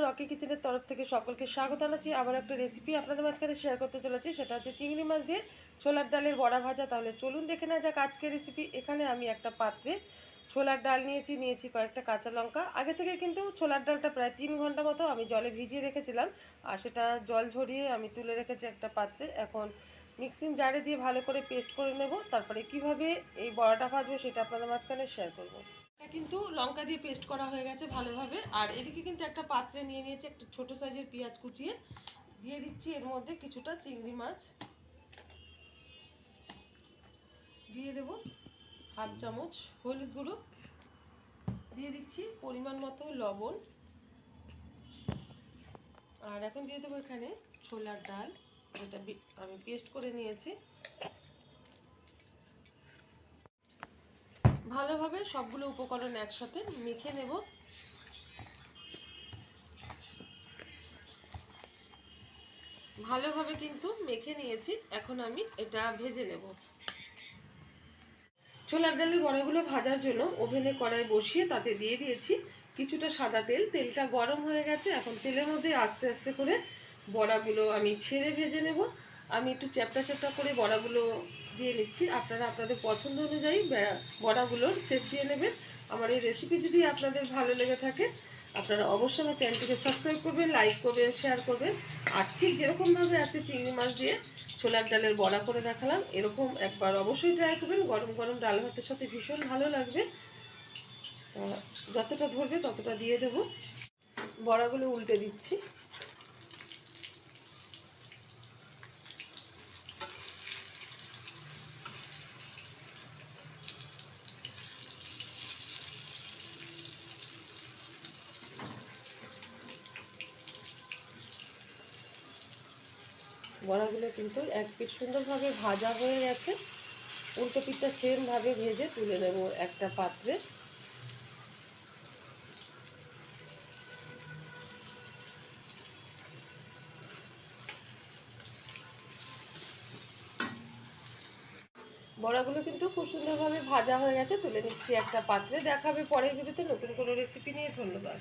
Rocky কিচেনের তরফ থেকে সকলকে স্বাগত জানাচ্ছি। আবার একটা রেসিপি আপনাদের মাঝখানে শেয়ার করতে চলেছি, সেটা হচ্ছে চিংড়ি মাছ দিয়ে ছোলার ডালের বড়া ভাজা। তাহলে চলুন দেখে নেওয়া যাক আজকের রেসিপি। এখানে আমি একটা পাত্রে ছোলার ডাল নিয়েছি কয়েকটা কাঁচা লঙ্কা। আগে থেকে কিন্তু ছোলার ডালটা প্রায় 3 ঘন্টা মতো আমি জলে ভিজিয়ে রেখেছিলাম, আর সেটা জল ঝরিয়ে আমি তুলে রেখেছি একটা পাত্রে। এখন মিক্সিং জারে দিয়ে ভালো করে পেস্ট করে নেব, তারপরে কিভাবে এই বড়াটা ভাজবো সেটা আপনাদের মাঝখানে শেয়ার করব। এটা কিন্তু লঙ্কা দিয়ে পেস্ট করা হয়ে গেছে ভালোভাবে। আর এদিকে কিন্তু একটা পাত্রে নিয়ে নিয়েছি একটা ছোট সাইজের পেঁয়াজ কুচিয়ে, দিয়ে দিচ্ছি এর মধ্যে কিছুটা চিংড়ি মাছ, দিয়ে দেব হাফ চামচ হলুদ গুঁড়ো, দিয়ে দিচ্ছি পরিমাণ মতো লবণ, আর এখন দিয়ে দেবো এখানে ছোলার ডাল, যেটা আমি পেস্ট করে নিয়েছি। ভালোভাবে সবগুলো উপকরণ একসাথে মেখে নেব। ভালোভাবে কিন্তু মেখে নিয়েছি, এখন আমি এটা ভেজে নেব। ছোলার ডালের বড়াগুলো ভাজার জন্য ওভেনে কড়াই বসিয়ে তাতে দিয়ে দিয়েছি কিছুটা সাদা তেল। তেলটা গরম হয়ে গেছে, এখন তেলের মধ্যে আস্তে আস্তে করে বড়াগুলো আমি ছেড়ে ভেজে নেব। আমি একটু চ্যাপটা চ্যাপটা করে বড়াগুলো দিয়ে নিচ্ছি। আপনারা আপনাদের পছন্দ অনুযায়ী বড়াগুলোর শেপ দিয়ে নেবেন। আমার এই রেসিপি যদি আপনাদের ভালো লেগে থাকে, আপনারা অবশ্যই আমার চ্যানেলটিকে সাবস্ক্রাইব করবেন, লাইক করবেন, শেয়ার করবেন। আর ঠিক যেরকমভাবে আজকে চিংড়ি মাছ দিয়ে ছোলার ডালের বড়া করে দেখালাম, এরকম একবার অবশ্যই ট্রাই করবেন। গরম গরম ডাল ভাতের সাথে ভীষণ ভালো লাগবে। যতটা ধরবে ততটা দিয়ে দেব। বড়াগুলো উল্টে দিচ্ছি। বড়াগুলো কিন্তু এক পিঠ সুন্দরভাবে ভাজা হয়ে গেছে। উল্টো পিঠটা সেমভাবে ভেজে তুলে নেব একটা পাত্রে। বড়াগুলো কিন্তু খুব সুন্দরভাবে ভাজা হয়ে গেছে, তুলে নিচ্ছি একটা পাত্রে। দেখা হবে পরের ভিডিওতে নতুন কোনো রেসিপি নিয়ে। ধন্যবাদ।